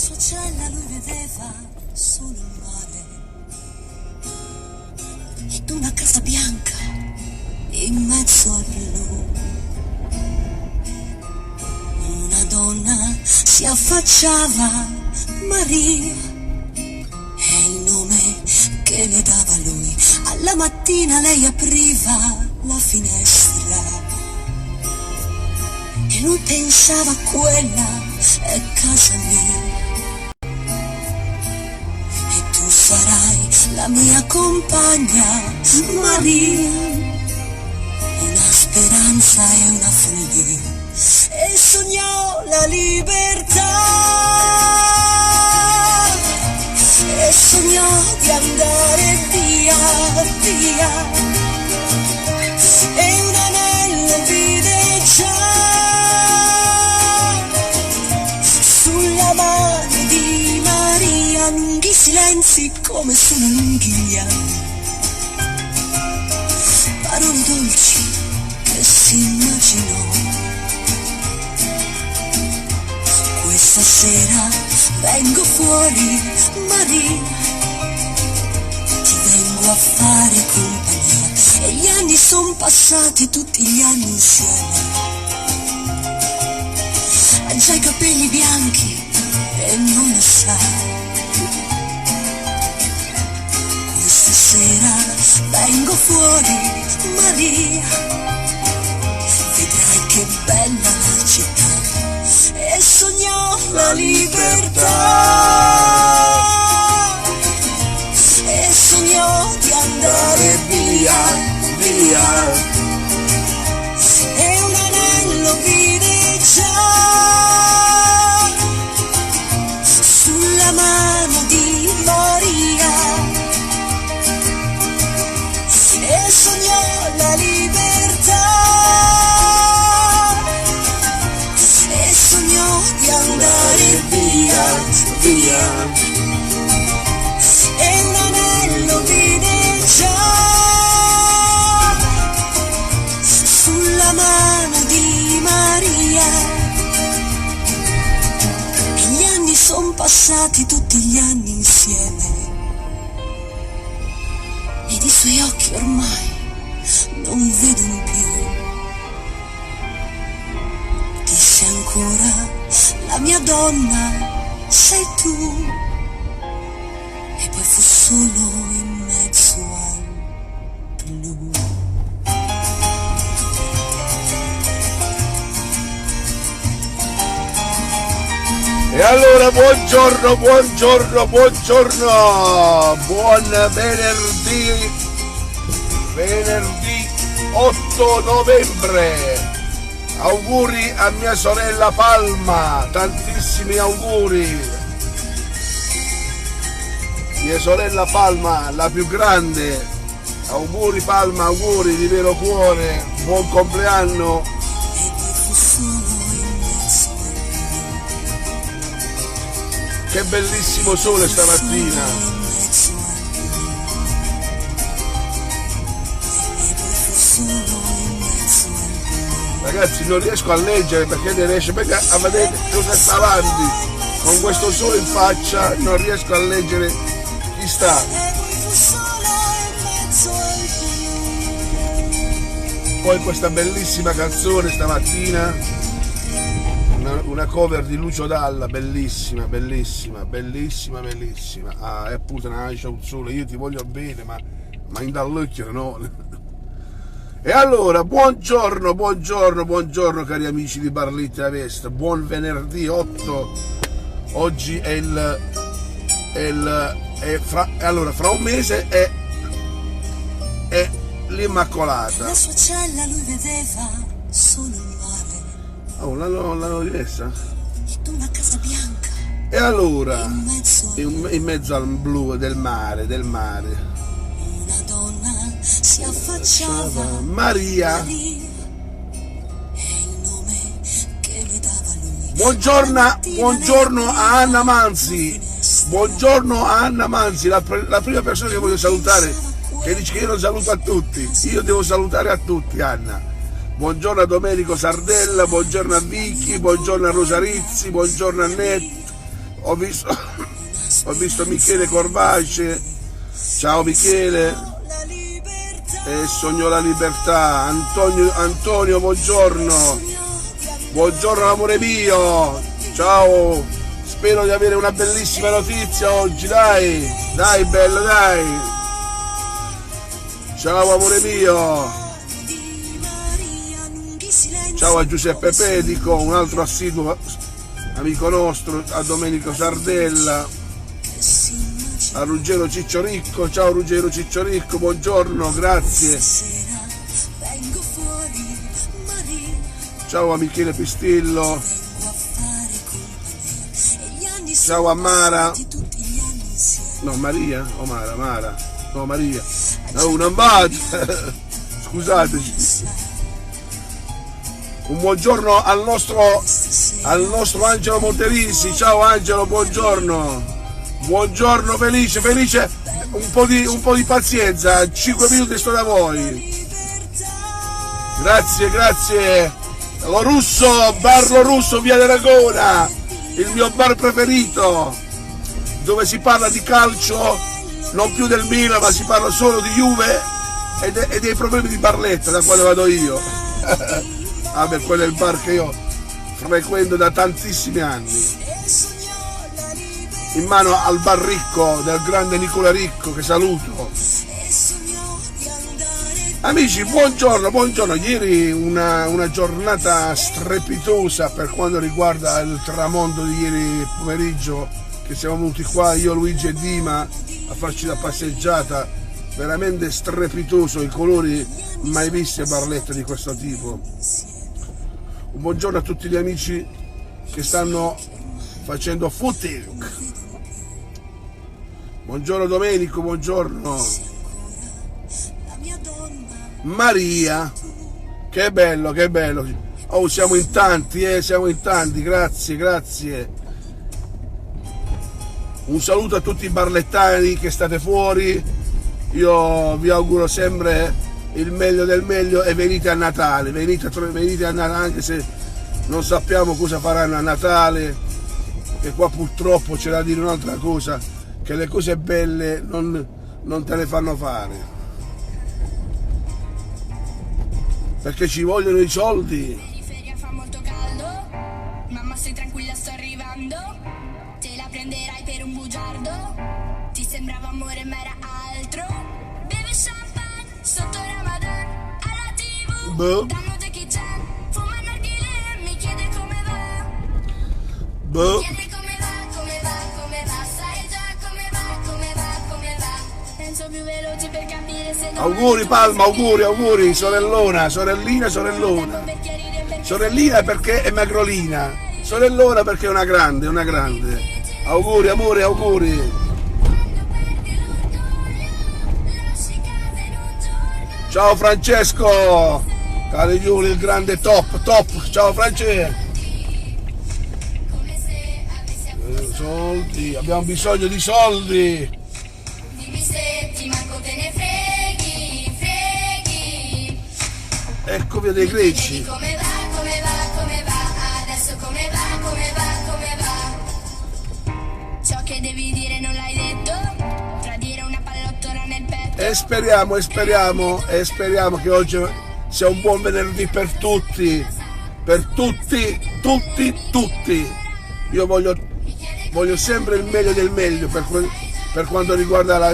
sua cella lui vedeva solo il mare ed una casa bianca in mezzo al blu. Una donna si affacciava, Maria, è il nome che le dava lui. Alla mattina lei apriva la finestra e lui pensava, quella è casa mia e tu sarai la mia compagna, Maria. Una speranza e una follia, e sognò la libertà e sognò di andare via, via, e un anello vide già sulla mano di Maria, lunghi silenzi come su una lunghiglia, parole dolci che si immaginò. Questa sera vengo fuori, Maria, ti vengo a fare compagnia, e gli anni son passati, tutti gli anni insieme. Ha già i capelli bianchi e non lo sa. Questa sera vengo fuori, Maria, vedrai che bella la città. E sognò la libertà e sognò di andare via, via, e un anello vide già sulla mano di Maria e sognò la libertà e sognò di andare via, via, e un anello vide già sulla mano di Maria. E gli anni son passati, tutti gli anni insieme, ed i suoi occhi ormai non vedono più. Disse ancora, la mia donna sei tu, e poi fu solo in mezzo al blu. E allora buongiorno, buongiorno, buongiorno, buon venerdì 8 novembre. Auguri a mia sorella Palma, tantissimi auguri. Mia sorella Palma, la più grande. Auguri Palma, auguri di vero cuore, buon compleanno. Che bellissimo sole stamattina. Ragazzi, non riesco a leggere perché non riesco a vedere cosa sta avanti. Con questo sole in faccia non riesco a leggere chi sta. Poi questa bellissima canzone stamattina, una cover di Lucio Dalla, bellissima, bellissima, bellissima, bellissima. Ah, e appunto c'è un sole, io ti voglio bene, ma in dall'occhio no. E allora, buongiorno, buongiorno, buongiorno cari amici di Barletta Vesta, buon venerdì 8, oggi è fra un mese è l'Immacolata. La sua cella lui vedeva solo il mare. Oh, l'hanno rimessa? Ed una casa bianca. E allora, in mezzo al blu del mare, una donna si affacciava, Maria. È il nome che le dava lui. Buongiorno a Anna Manzi. Buongiorno a Anna Manzi, la prima persona che voglio salutare, che dice che io non saluto a tutti. Io devo salutare a tutti, Anna. Buongiorno a Domenico Sardella, buongiorno a Vicky, buongiorno a Rosa Rizzi, buongiorno a Net, Ho visto, ho visto Michele Corvace, ciao Michele, e sogno la libertà. Antonio, buongiorno, buongiorno amore mio, ciao, spero di avere una bellissima notizia oggi, dai bello, dai, ciao amore mio, ciao a Giuseppe Pedico, un altro assiduo amico nostro, a Domenico Sardella, a Ruggero Ciccioricco, ciao Ruggero Ciccioricco, buongiorno, grazie, ciao a Michele Pistillo, ciao a Mara, no Maria, o Mara, no Maria, no non vado, scusateci. Un buongiorno al nostro Angelo Monterisi, ciao Angelo, buongiorno, buongiorno, felice, un po' di pazienza, 5 minuti sto da voi, grazie, Lo Russo, bar Lo Russo, via d'Aragona, il mio bar preferito, dove si parla di calcio, non più del Milan, ma si parla solo di Juve e dei problemi di Barletta, da quale vado io. Ah beh, quello è il bar che io frequento da tantissimi anni, in mano al bar Ricco del grande Nicola Ricco, che saluto. Amici, buongiorno, ieri una giornata strepitosa per quanto riguarda il tramonto di ieri pomeriggio, che siamo venuti qua io, Luigi e Dima a farci la passeggiata, veramente strepitoso, i colori mai visti a Barletta di questo tipo. Un buongiorno a tutti gli amici che stanno facendo footing. Buongiorno Domenico, buongiorno. Maria, che bello. Oh, siamo in tanti, grazie. Un saluto a tutti i barlettani che state fuori. Io vi auguro sempre il meglio del meglio e venite a Natale, venite a Natale, anche se non sappiamo cosa faranno a Natale, e qua purtroppo c'è da dire un'altra cosa, che le cose belle non te le fanno fare, perché ci vogliono i soldi. Periferia fa molto caldo, mamma stai tranquilla, sto arrivando, te la prenderai per un bugiardo, ti sembrava amore ma era altro, beve champagne sotto Ramadan, alla TV, danno Jackie Chan, fuma narghile, mi chiede come va, mi chiede come va, sai già come va, penso più veloci per capire se Auguri Palma, auguri, sorellina, sorellina perché è magrolina, sorellona perché è una grande, auguri amore, auguri. Ciao Francesco Caligiuli, il grande top, ciao Francesco. Soldi, abbiamo bisogno di soldi. dimmi se ti manco te ne freghi, Ecco via dei greci. come va, adesso come va, ciò che devi dire non l'hai detto, tradire una pallottola nel petto, E speriamo che oggi sia un buon venerdì per tutti, tutti. Io voglio sempre il meglio del meglio per quanto riguarda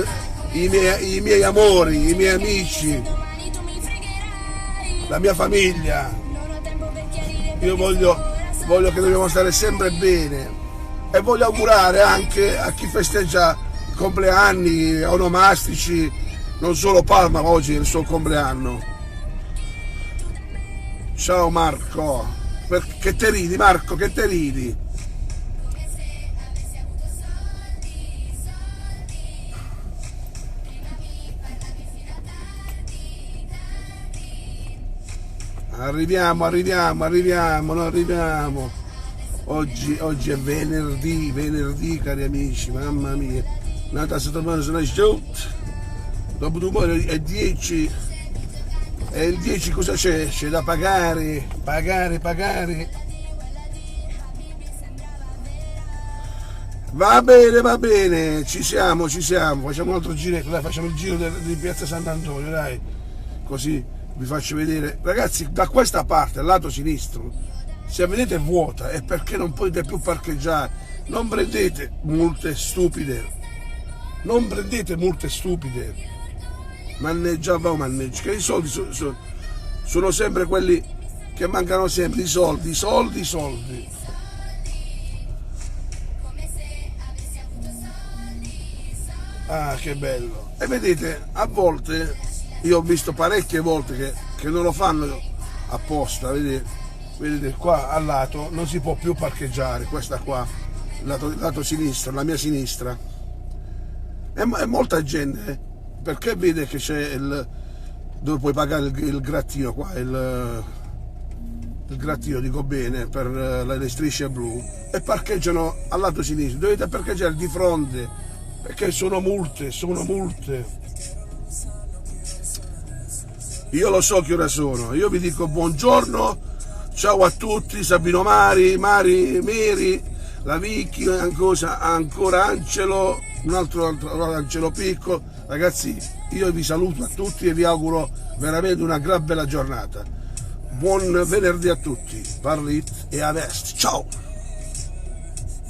i miei amori, i miei amici, domani tu mi fregherai, la mia famiglia. non ho tempo per chiarire, Io voglio che dobbiamo stare sempre bene, e voglio augurare anche a chi festeggia compleanni onomastici, non solo Palma, oggi è il suo compleanno. Ciao Marco, che te ridi Marco, che te ridi? Arriviamo, non arriviamo. Oggi è venerdì cari amici, mamma mia. Nata settimana sono giunto. Dopo domani è 10. E il 10 cosa c'è? C'è da pagare. Va bene, ci siamo, facciamo un altro giro, dai, facciamo il giro di piazza Sant'Antonio, dai, così vi faccio vedere. Ragazzi, da questa parte, al lato sinistro, se vedete vuota è perché non potete più parcheggiare. Non prendete multe stupide, manneggia, che i soldi sono sempre quelli che mancano sempre, i soldi. Ah, che bello. E vedete, a volte, io ho visto parecchie volte che non lo fanno apposta, vedete qua al lato non si può più parcheggiare, questa qua, lato sinistro, la mia sinistra. E molta gente, perché vede che c'è dove puoi pagare il grattino qua, il grattino, dico bene, per le strisce blu, e parcheggiano al lato sinistro. Dovete parcheggiare di fronte, perché sono multe. Io lo so che ora sono, io vi dico buongiorno, ciao a tutti, Sabino Mari, la Vicky, ancora Angelo, un altro Angelo Picco. Ragazzi, io vi saluto a tutti e vi auguro veramente una gran bella giornata. Buon venerdì a tutti, parlit e a est, ciao!